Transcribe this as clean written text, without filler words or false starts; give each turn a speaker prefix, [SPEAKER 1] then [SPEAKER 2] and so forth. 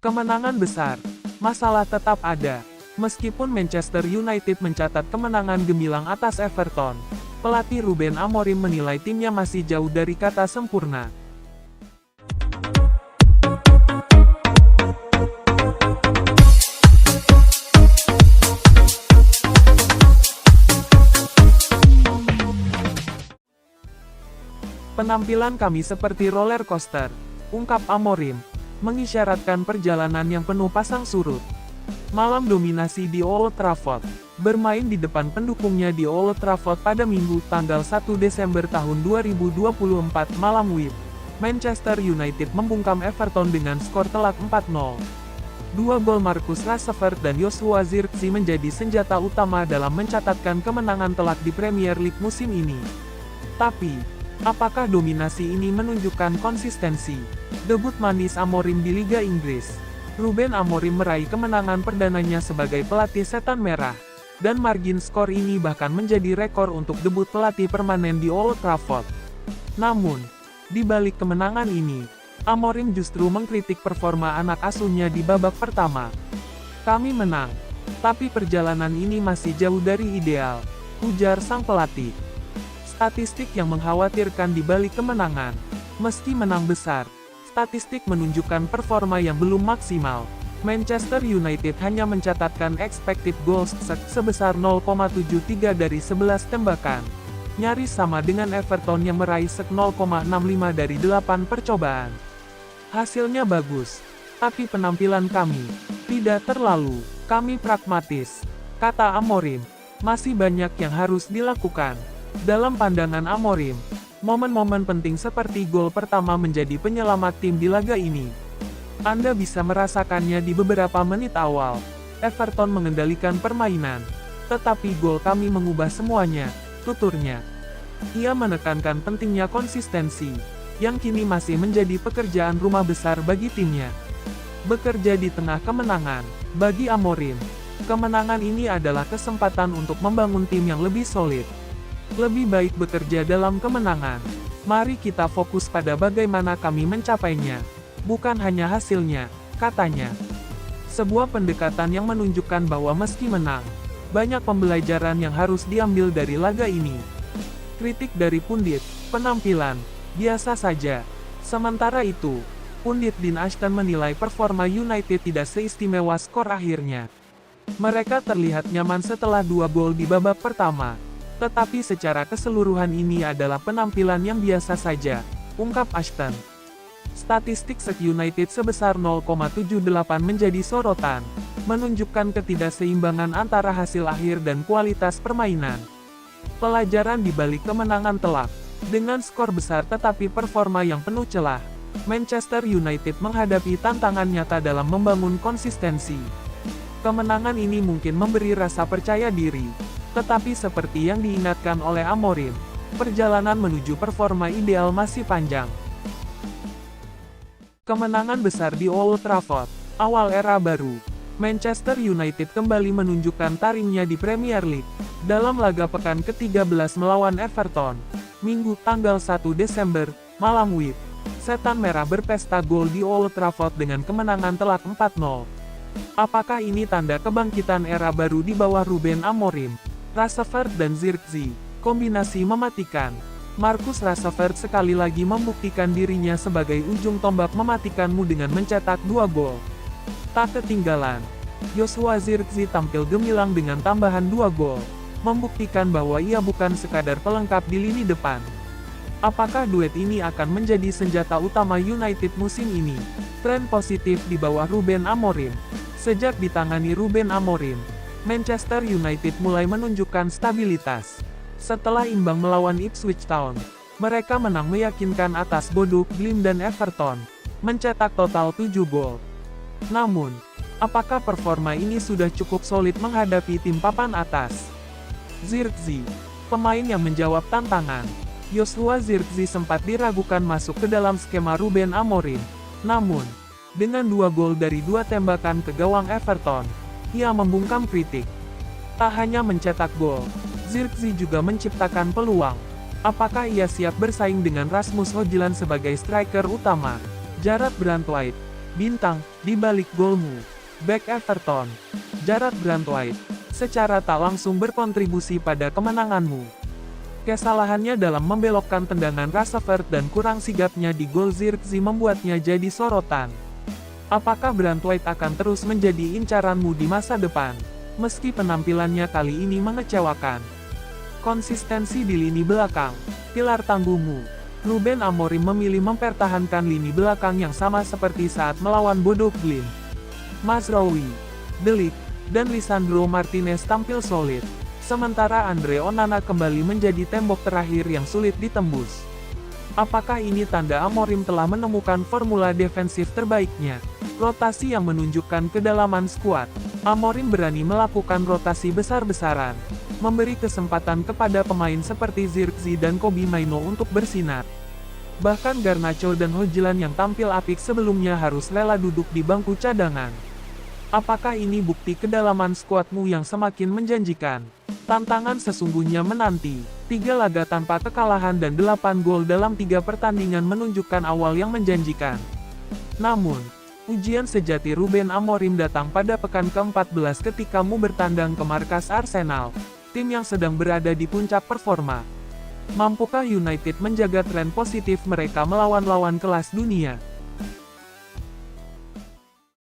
[SPEAKER 1] Kemenangan besar. Masalah tetap ada. Meskipun Manchester United mencatat kemenangan gemilang atas Everton, pelatih Ruben Amorim menilai timnya masih jauh dari kata sempurna. Penampilan kami seperti roller coaster, ungkap Amorim, mengisyaratkan perjalanan yang penuh pasang surut. Malam dominasi di Old Trafford. Bermain di depan pendukungnya di Old Trafford pada Minggu, tanggal 1 Desember tahun 2024 malam WIB. Manchester United membungkam Everton dengan skor telak 4-0. Dua gol Marcus Rashford dan Joshua Zirkzee menjadi senjata utama dalam mencatatkan kemenangan telak di Premier League musim ini. Tapi, apakah dominasi ini menunjukkan konsistensi? Debut manis Amorim di Liga Inggris. Ruben Amorim meraih kemenangan perdananya sebagai pelatih Setan Merah. Dan margin skor ini bahkan menjadi rekor untuk debut pelatih permanen di Old Trafford. Namun, di balik kemenangan ini, Amorim justru mengkritik performa anak asuhnya di babak pertama. "Kami menang, tapi perjalanan ini masih jauh dari ideal," ujar sang pelatih. Statistik yang mengkhawatirkan di balik kemenangan. Meski menang besar, statistik menunjukkan performa yang belum maksimal. Manchester United hanya mencatatkan expected goals sebesar 0,73 dari 11 tembakan. Nyaris sama dengan Everton yang meraih 0,65 dari 8 percobaan. Hasilnya bagus, tapi penampilan kami tidak terlalu. Kami pragmatis, kata Amorim. Masih banyak yang harus dilakukan. Dalam pandangan Amorim, momen-momen penting seperti gol pertama menjadi penyelamat tim di laga ini. Anda bisa merasakannya di beberapa menit awal. Everton mengendalikan permainan, tetapi gol kami mengubah semuanya, tuturnya. Ia menekankan pentingnya konsistensi, yang kini masih menjadi pekerjaan rumah besar bagi timnya. Bekerja di tengah kemenangan, bagi Amorim, kemenangan ini adalah kesempatan untuk membangun tim yang lebih solid. Lebih baik bekerja dalam kemenangan. Mari kita fokus pada bagaimana kami mencapainya, bukan hanya hasilnya, katanya. Sebuah pendekatan yang menunjukkan bahwa meski menang, banyak pembelajaran yang harus diambil dari laga ini. Kritik dari pundit, penampilan, biasa saja. Sementara itu, pundit Dean Ashton menilai performa United tidak seistimewa skor akhirnya. Mereka terlihat nyaman setelah 2 gol di babak pertama. Tetapi secara keseluruhan ini adalah penampilan yang biasa saja, ungkap Ashton. Statistik United sebesar 0,78 menjadi sorotan, menunjukkan ketidakseimbangan antara hasil akhir dan kualitas permainan. Pelajaran di balik kemenangan telak, dengan skor besar tetapi performa yang penuh celah, Manchester United menghadapi tantangan nyata dalam membangun konsistensi. Kemenangan ini mungkin memberi rasa percaya diri, tetapi seperti yang diingatkan oleh Amorim, perjalanan menuju performa ideal masih panjang. Kemenangan besar di Old Trafford, awal era baru. Manchester United kembali menunjukkan taringnya di Premier League. Dalam laga pekan ke-13 melawan Everton, Minggu tanggal 1 Desember, malam WIB, Setan Merah berpesta gol di Old Trafford dengan kemenangan telak 4-0. Apakah ini tanda kebangkitan era baru di bawah Ruben Amorim? Rashford dan Zirkzee, kombinasi mematikan. Marcus Rashford sekali lagi membuktikan dirinya sebagai ujung tombak mematikanmu dengan mencetak 2 gol. Tak ketinggalan, Joshua Zirkzee tampil gemilang dengan tambahan 2 gol, membuktikan bahwa ia bukan sekadar pelengkap di lini depan. Apakah duet ini akan menjadi senjata utama United musim ini? Tren positif di bawah Ruben Amorim. Sejak ditangani Ruben Amorim, Manchester United mulai menunjukkan stabilitas. Setelah imbang melawan Ipswich Town, mereka menang meyakinkan atas Bodo Glimt dan Everton, mencetak total 7 gol. Namun, apakah performa ini sudah cukup solid menghadapi tim papan atas? Zirkzee, pemain yang menjawab tantangan. Joshua Zirkzee sempat diragukan masuk ke dalam skema Ruben Amorim. Namun, dengan 2 gol dari 2 tembakan ke gawang Everton, ia membungkam kritik. Tak hanya mencetak gol, Zirkzee juga menciptakan peluang. Apakah ia siap bersaing dengan Rasmus Højlund sebagai striker utama? Jarrad Brandtwaite, Bintang, di balik golmu. Back Everton. Jarrad Branthwaite, secara tak langsung berkontribusi pada kemenanganmu. Kesalahannya dalam membelokkan tendangan Rashford dan kurang sigapnya di gol Zirkzee membuatnya jadi sorotan. Apakah Branthwaite akan terus menjadi incaranmu di masa depan? Meski penampilannya kali ini mengecewakan. Konsistensi di lini belakang, pilar tangguhmu. Ruben Amorim memilih mempertahankan lini belakang yang sama seperti saat melawan Bodo Glimt. Mazraoui, De Ligt, dan Lisandro Martinez tampil solid. Sementara Andre Onana kembali menjadi tembok terakhir yang sulit ditembus. Apakah ini tanda Amorim telah menemukan formula defensif terbaiknya? Rotasi yang menunjukkan kedalaman skuad. Amorim berani melakukan rotasi besar-besaran, memberi kesempatan kepada pemain seperti Zirkzee dan Kobbie Mainoo untuk bersinar. Bahkan Garnacho dan Højlund yang tampil apik sebelumnya harus rela duduk di bangku cadangan. Apakah ini bukti kedalaman skuadmu yang semakin menjanjikan? Tantangan sesungguhnya menanti. 3 laga tanpa kekalahan dan 8 gol dalam 3 pertandingan menunjukkan awal yang menjanjikan. Namun, ujian sejati Ruben Amorim datang pada pekan ke-14 ketika mu bertandang ke markas Arsenal, tim yang sedang berada di puncak performa. Mampukah United menjaga tren positif mereka melawan lawan kelas dunia?